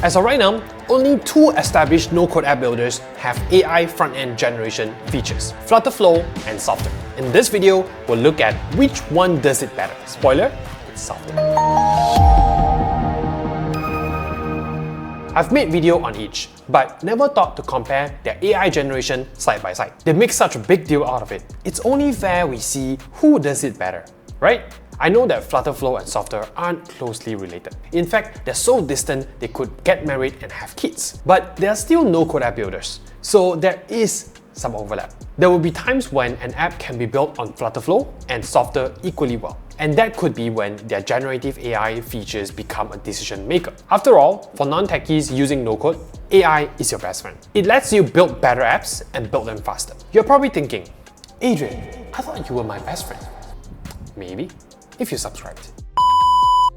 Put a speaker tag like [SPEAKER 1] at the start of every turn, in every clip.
[SPEAKER 1] As of right now, only 2 established no-code app builders have AI front-end generation features, Flutterflow and Softr. In this video, we'll look at which one does it better. Spoiler, it's Softr. I've made video on each, but never thought to compare their AI generation side by side. They make such a big deal out of it. It's only fair we see who does it better, right? I know that Flutterflow and Softr aren't closely related. In fact, they're so distant they could get married and have kids. But they are still no-code app builders, so there is some overlap. There will be times when an app can be built on Flutterflow and Softr equally well. And that could be when their generative AI features become a decision maker. After all, for non-techies using no-code, AI is your best friend. It lets you build better apps and build them faster. You're probably thinking, Adrian, I thought you were my best friend. Maybe, if you subscribed.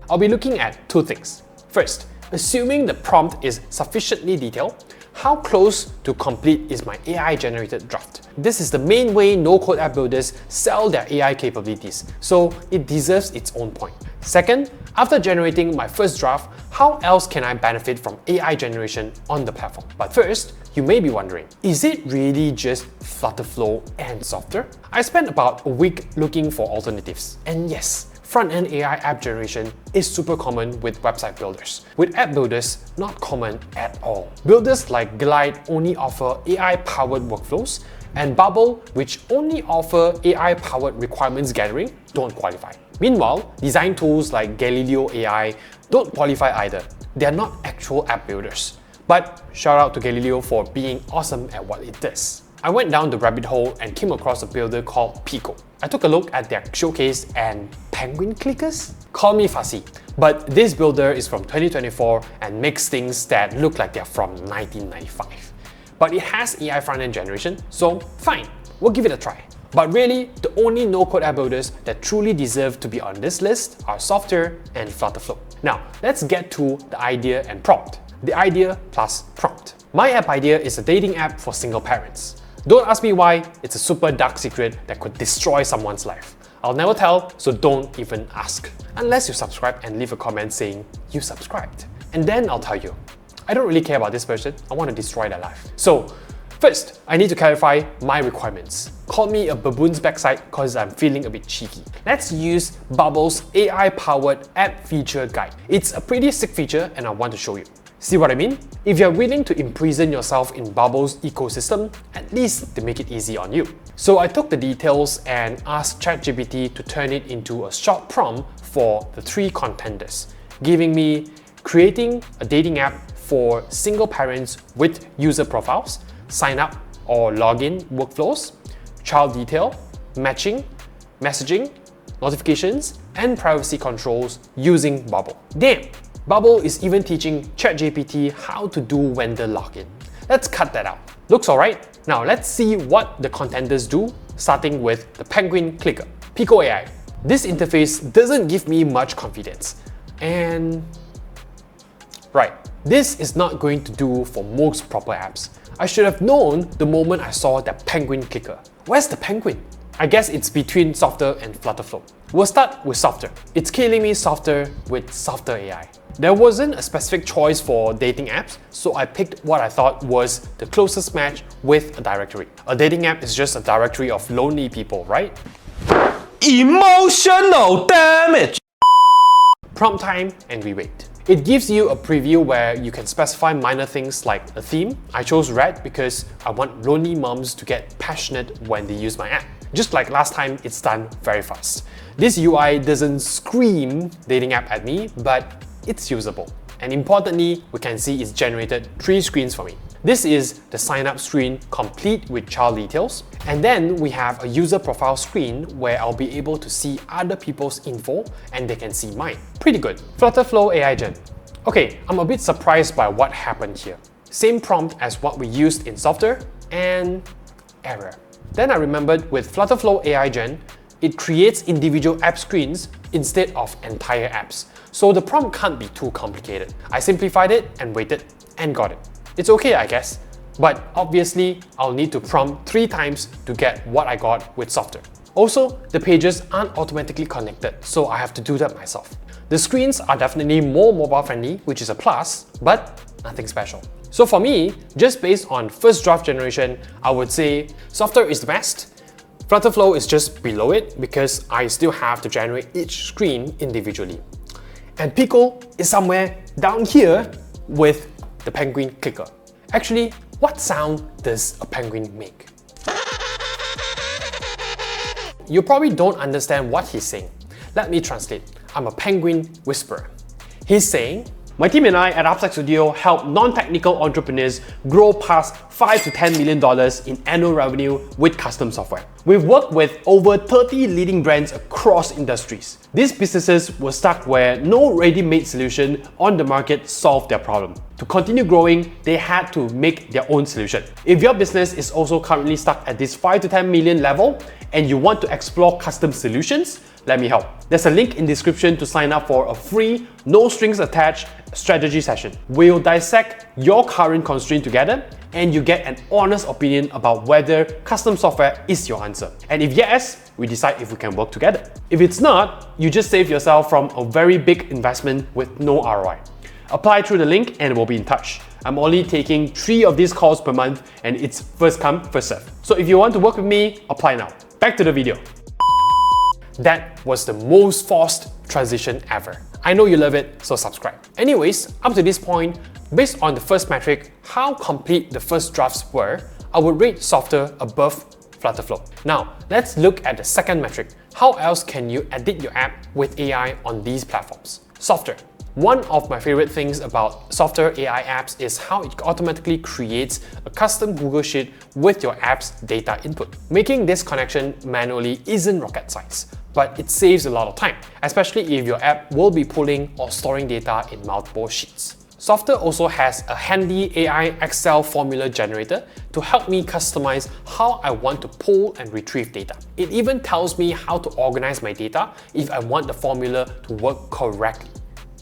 [SPEAKER 1] I'll be looking at 2 things. First, assuming the prompt is sufficiently detailed, how close to complete is my AI-generated draft? This is the main way no-code app builders sell their AI capabilities, so it deserves its own point. Second, after generating my first draft, how else can I benefit from AI generation on the platform? But first, you may be wondering, is it really just Flutterflow and Softr? I spent about a week looking for alternatives, and yes, front-end AI app generation is super common with website builders. With app builders, not common at all. Builders like Glide only offer AI-powered workflows, and Bubble, which only offer AI-powered requirements gathering, don't qualify. Meanwhile, design tools like Galileo AI don't qualify either. They are not actual app builders. But shout out to Galileo for being awesome at what it does. I went down the rabbit hole and came across a builder called Pico. I took a look at their showcase and penguin clickers? Call me fussy, but this builder is from 2024 and makes things that look like they're from 1995. But it has AI front-end generation, so fine, we'll give it a try. But really, the only no-code app builders that truly deserve to be on this list are Softr and Flutterflow. Now, let's get to the idea and prompt. The idea plus prompt. My app idea is a dating app for single parents. Don't ask me why, it's a super dark secret that could destroy someone's life. I'll never tell, so don't even ask. Unless you subscribe and leave a comment saying you subscribed. And then I'll tell you. I don't really care about this person, I want to destroy their life. So, first, I need to clarify my requirements. Call me a baboon's backside because I'm feeling a bit cheeky. Let's use Bubble's AI-powered app feature guide. It's a pretty sick feature and I want to show you. See what I mean? If you're willing to imprison yourself in Bubble's ecosystem, at least they make it easy on you. So I took the details and asked ChatGPT to turn it into a short prompt for the 3 contenders, giving me creating a dating app for single parents with user profiles, sign up or login workflows, child detail, matching, messaging, notifications, and privacy controls using Bubble. Damn! Bubble is even teaching ChatGPT how to do vendor login. Let's cut that out. Looks alright? Now let's see what the contenders do, starting with the penguin clicker. Pico AI. This interface doesn't give me much confidence. And right, this is not going to do for most proper apps. I should have known the moment I saw that penguin clicker. Where's the penguin? I guess it's between Softr and Flutterflow. We'll start with Softr. It's killing me Softr with Softr AI. There wasn't a specific choice for dating apps, so I picked what I thought was the closest match with a directory. A dating app is just a directory of lonely people, right?
[SPEAKER 2] Emotional damage!
[SPEAKER 1] Prompt time and we wait. It gives you a preview where you can specify minor things like a theme. I chose red because I want lonely moms to get passionate when they use my app. Just like last time, it's done very fast. This UI doesn't scream dating app at me, but it's usable. And importantly, we can see it's generated 3 screens for me. This is the sign up screen complete with child details. And then we have a user profile screen where I'll be able to see other people's info and they can see mine. Pretty good. Flutterflow AI Gen. Okay, I'm a bit surprised by what happened here. Same prompt as what we used in Softr and error. Then I remembered with Flutterflow AI Gen, it creates individual app screens instead of entire apps. So the prompt can't be too complicated. I simplified it and waited and got it. It's okay, I guess. But obviously, I'll need to prompt 3 times to get what I got with Softr. Also, the pages aren't automatically connected, so I have to do that myself. The screens are definitely more mobile friendly, which is a plus, but nothing special. So for me, just based on first draft generation, I would say Softr is the best. Flutterflow is just below it because I still have to generate each screen individually. And Pico is somewhere down here with the penguin clicker. Actually, what sound does a penguin make? You probably don't understand what he's saying. Let me translate. I'm a penguin whisperer. He's saying, my team and I at Upside Studio help non-technical entrepreneurs grow past $5 to $10 million in annual revenue with custom software. We've worked with over 30 leading brands across industries. These businesses were stuck where no ready-made solution on the market solved their problem. To continue growing, they had to make their own solution. If your business is also currently stuck at this 5 to 10 million level and you want to explore custom solutions, let me help. There's a link in the description to sign up for a free, no strings attached strategy session. We'll dissect your current constraint together and you get an honest opinion about whether custom software is your answer. And if yes, we decide if we can work together. If it's not, you just save yourself from a very big investment with no ROI. Apply through the link and we'll be in touch. I'm only taking 3 of these calls per month and it's first come, first serve. So if you want to work with me, apply now. Back to the video. That was the most forced transition ever. I know you love it, so subscribe. Anyways, up to this point, based on the first metric, how complete the first drafts were, I would rate Softr above Flutterflow. Now, let's look at the second metric. How else can you edit your app with AI on these platforms? Softr. One of my favorite things about Softr AI apps is how it automatically creates a custom Google Sheet with your app's data input. Making this connection manually isn't rocket science, but it saves a lot of time, especially if your app will be pulling or storing data in multiple sheets. Softr also has a handy AI Excel formula generator to help me customize how I want to pull and retrieve data. It even tells me how to organize my data if I want the formula to work correctly.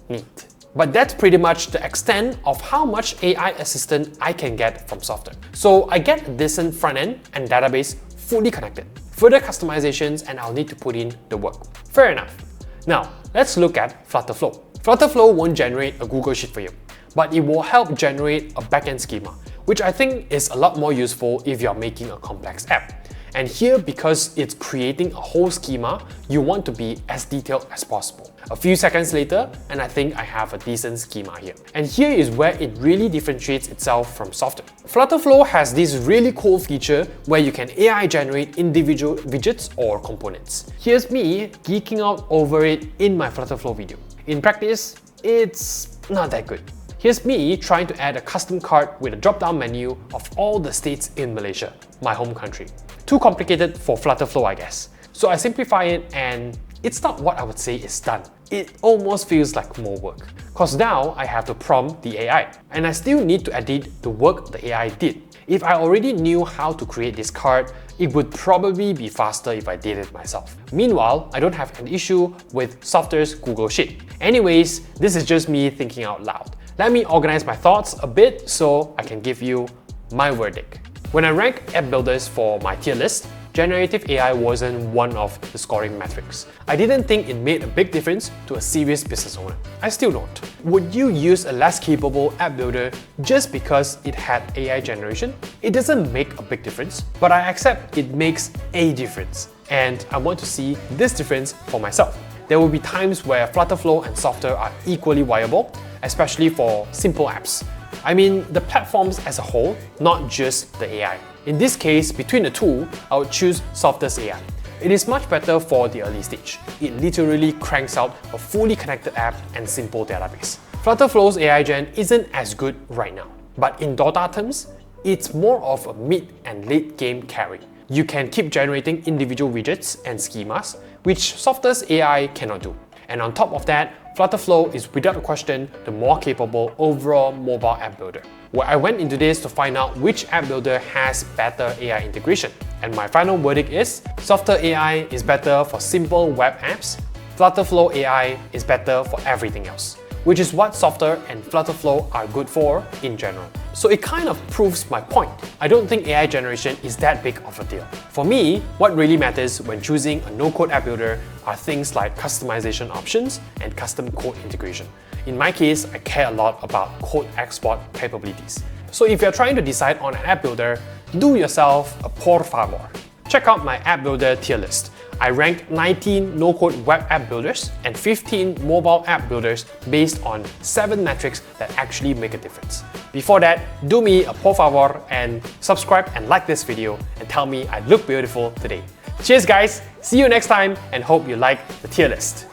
[SPEAKER 1] Neat. But that's pretty much the extent of how much AI assistant I can get from Softr. So I get a decent front end and database fully connected. Further customizations and I'll need to put in the work. Fair enough. Now, let's look at Flutterflow. Flutterflow won't generate a Google Sheet for you, but it will help generate a backend schema, which I think is a lot more useful if you're making a complex app. And here, because it's creating a whole schema, you want to be as detailed as possible. A few seconds later, and I think I have a decent schema here. And here is where it really differentiates itself from Softr. Flutterflow has this really cool feature where you can AI generate individual widgets or components. Here's me geeking out over it in my Flutterflow video. In practice, it's not that good. Here's me trying to add a custom card with a drop-down menu of all the states in Malaysia, my home country. Too complicated for Flutterflow, I guess. So I simplify it and it's not what I would say is done. It almost feels like more work. Cause now I have to prompt the AI and I still need to edit the work the AI did. If I already knew how to create this card, it would probably be faster if I did it myself. Meanwhile, I don't have an issue with Softr's Google Sheet. Anyways, this is just me thinking out loud. Let me organize my thoughts a bit so I can give you my verdict. When I rank app builders for my tier list, generative AI wasn't one of the scoring metrics. I didn't think it made a big difference to a serious business owner. I still don't. Would you use a less capable app builder just because it had AI generation? It doesn't make a big difference, but I accept it makes a difference. And I want to see this difference for myself. There will be times where Flutterflow and Softr are equally viable, especially for simple apps. I mean the platforms as a whole, not just the AI. In this case, between the two, I would choose Softr's AI. It is much better for the early stage. It literally cranks out a fully connected app and simple database. Flutterflow's AI Gen isn't as good right now, but in Dota terms, it's more of a mid and late game carry. You can keep generating individual widgets and schemas, which Softr's AI cannot do. And on top of that, Flutterflow is without a question the more capable overall mobile app builder. Where I went into this to find out which app builder has better AI integration. And my final verdict is, Softr AI is better for simple web apps, Flutterflow AI is better for everything else, which is what Softr and Flutterflow are good for in general. So it kind of proves my point. I don't think AI generation is that big of a deal. For me, what really matters when choosing a no-code app builder are things like customization options and custom code integration. In my case, I care a lot about code export capabilities. So if you're trying to decide on an app builder, do yourself a por favor. Check out my app builder tier list. I ranked 19 no-code web app builders and 15 mobile app builders based on 7 metrics that actually make a difference. Before that, do me a por favor and subscribe and like this video and tell me I look beautiful today. Cheers guys, see you next time and hope you like the tier list.